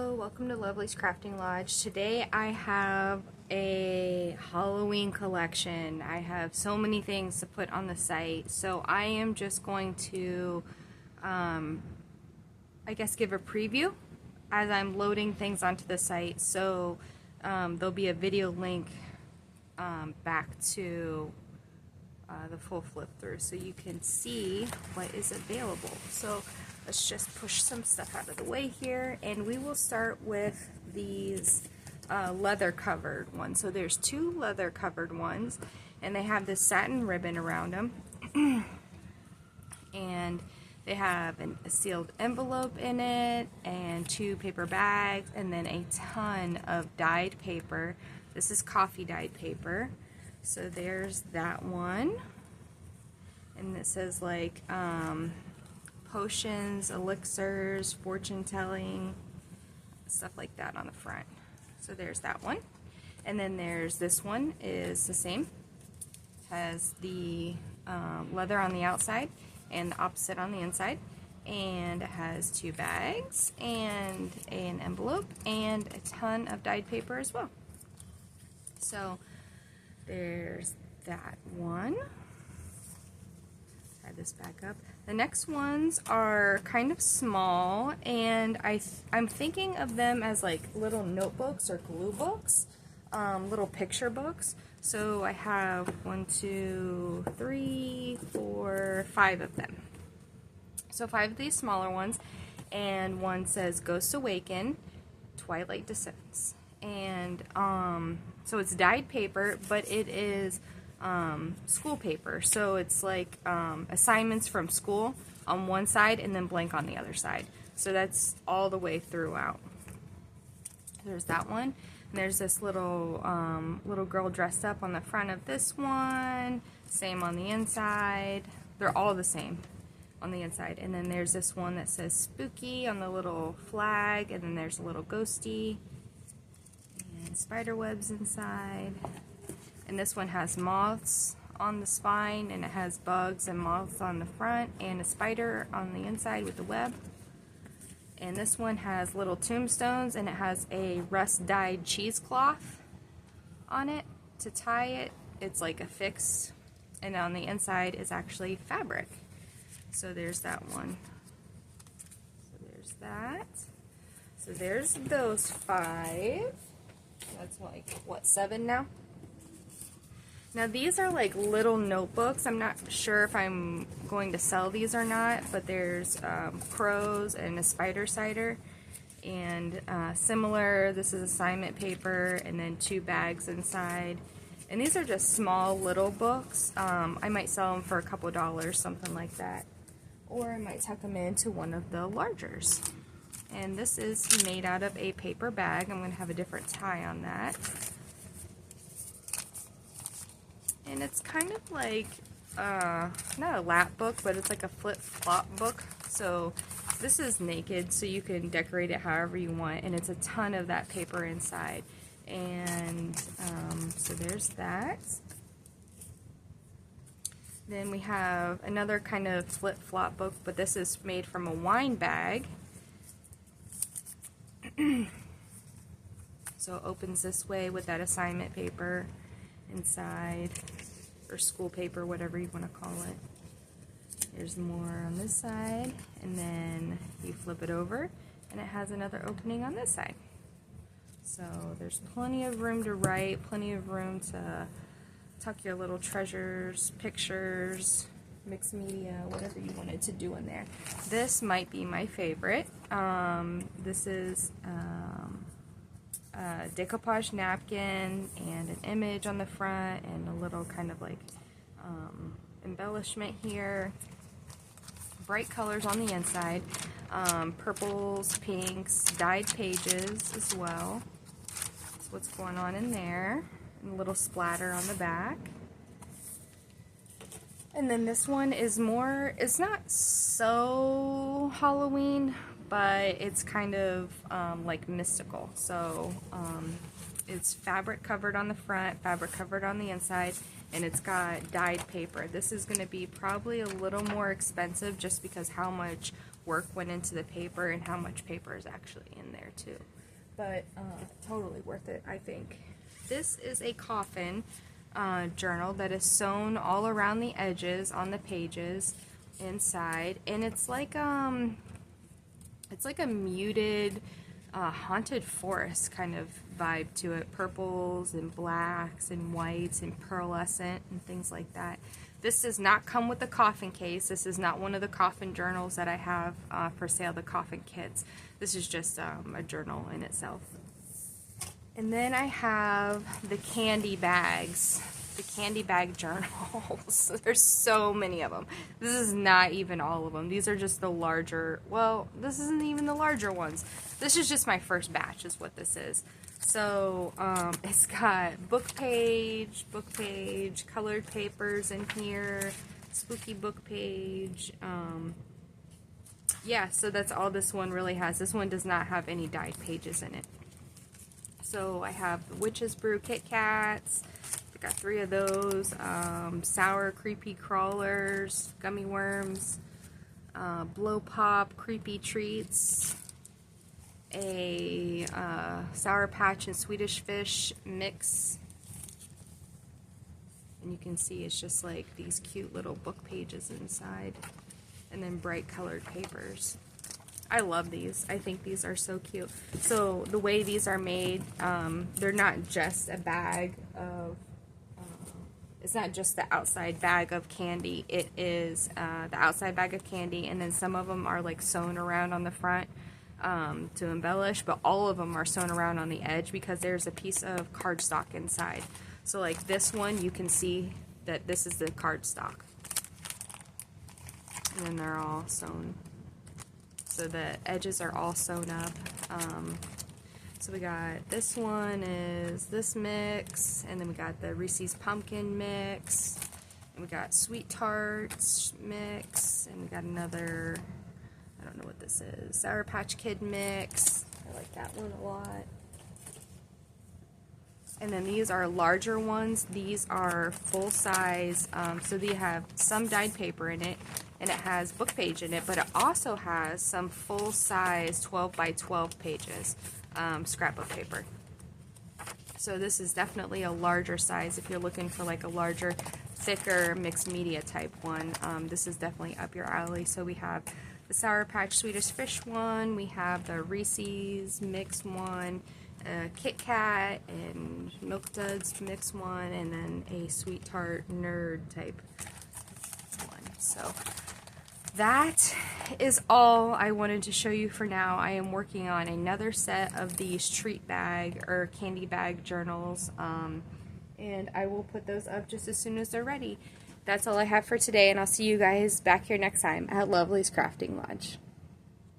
Hello, welcome to Lovely's Crafting Lodge. Today I have a Halloween collection. I have so many things to put on the site, so I am just going to, I guess, give a preview as I'm loading things onto the site. So there'll be a video link back to the full flip through so you can see what is available. So let's just push some stuff out of the way here, and we will start with these leather covered ones. So there's two leather covered ones, and they have this satin ribbon around them and they have a sealed envelope in it and two paper bags and then a ton of dyed paper. This is coffee dyed paper. So there's that one, and it says like potions, elixirs, fortune telling, stuff like that on the front. So there's that one. And then there's this one, is the same, has the leather on the outside and the opposite on the inside, and it has two bags and an envelope and a ton of dyed paper as well. So there's that one. Tie this back up. The next ones are kind of small, and I'm thinking of them as like little notebooks or glue books, little picture books. So I have 1, 2, 3, 4, 5 of them. So 5 of these smaller ones, and one says Ghosts Awaken, Twilight Descends. And so it's dyed paper, but it is school paper. So it's like assignments from school on one side and then blank on the other side. So that's all the way throughout. There's that one. And there's this little little girl dressed up on the front of this one. Same on the inside. They're all the same on the inside. And then there's this one that says Spooky on the little flag, and then there's a little ghosty and spider webs inside. And this one has moths on the spine, and it has bugs and moths on the front, and a spider on the inside with the web. And this one has little tombstones, and it has a rust-dyed cheesecloth on it to tie it. It's like affixed, and on the inside is actually fabric. So there's that one. So there's that. So there's those 5. That's like, what, 7 now? Now these are like little notebooks. I'm not sure if I'm going to sell these or not, but there's crows and a spider cider, and similar, this is assignment paper, and then 2 bags inside. And these are just small little books. I might sell them for a couple dollars, something like that. Or I might tuck them into one of the largers. And this is made out of a paper bag. I'm going to have a different tie on that. And it's kind of like, not a lap book, but it's like a flip-flop book. So this is naked, so you can decorate it however you want. And it's a ton of that paper inside. And so there's that. Then we have another kind of flip-flop book, but this is made from a wine bag. So it opens this way with that assignment paper inside, or school paper, whatever you want to call it. There's more on this side, and then you flip it over, and it has another opening on this side. So there's plenty of room to write, plenty of room to tuck your little treasures, pictures, mixed media, whatever you wanted to do in there. This might be my favorite. This is a decoupage napkin and an image on the front and a little kind of like embellishment here. Bright colors on the inside. Purples, pinks, dyed pages as well. That's what's going on in there. And a little splatter on the back. And then this one is more, it's not so Halloween, but it's kind of like mystical. So it's fabric covered on the front, fabric covered on the inside, and it's got dyed paper. This is going to be probably a little more expensive just because how much work went into the paper and how much paper is actually in there too. but totally worth it, I think. This is a coffin journal that is sewn all around the edges on the pages inside, and it's like a muted haunted forest kind of vibe to it. Purples and blacks and whites and pearlescent and things like that. This does not come with the coffin case. This is not one of the coffin journals that I have for sale, the coffin kits. This is just a journal in itself. And then I have the candy bags, the candy bag journals. There's so many of them. This is not even all of them. These are just the larger, well, this isn't even the larger ones. This is just my first batch is what this is. So it's got book page, colored papers in here, spooky book page. Yeah, so that's all this one really has. This one does not have any dyed pages in it. So I have the Witch's Brew Kit Kats. I got 3 of those. Sour Creepy Crawlers, Gummy Worms, Blow Pop Creepy Treats, a Sour Patch and Swedish Fish mix. And you can see it's just like these cute little book pages inside, and then bright colored papers. I love these. I think these are so cute. So the way these are made, they're not just a bag of, it's not just the outside bag of candy. It is the outside bag of candy, and then some of them are like sewn around on the front to embellish, but all of them are sewn around on the edge because there's a piece of cardstock inside. So like this one, you can see that this is the cardstock. And then they're all sewn. So the edges are all sewn up. So we got this one is this mix, and then we got the Reese's Pumpkin mix, and we got Sweet Tarts mix, and we got another, I don't know what this is, Sour Patch Kid mix. I like that one a lot. And then these are larger ones. These are full size, so they have some dyed paper in it, and it has book page in it, but it also has some full size 12 by 12 pages scrapbook paper. So this is definitely a larger size if you're looking for like a larger, thicker mixed media type one. This is definitely up your alley. So we have the Sour Patch Swedish Fish one, we have the Reese's mix one, Kit Kat and Milk Duds mix one, and then a Sweet Tart Nerd type one. So that is all I wanted to show you for now. I am working on another set of these treat bag or candy bag journals, and I will put those up just as soon as they're ready. That's all I have for today, and I'll see you guys back here next time at Lovely's Crafting Lodge.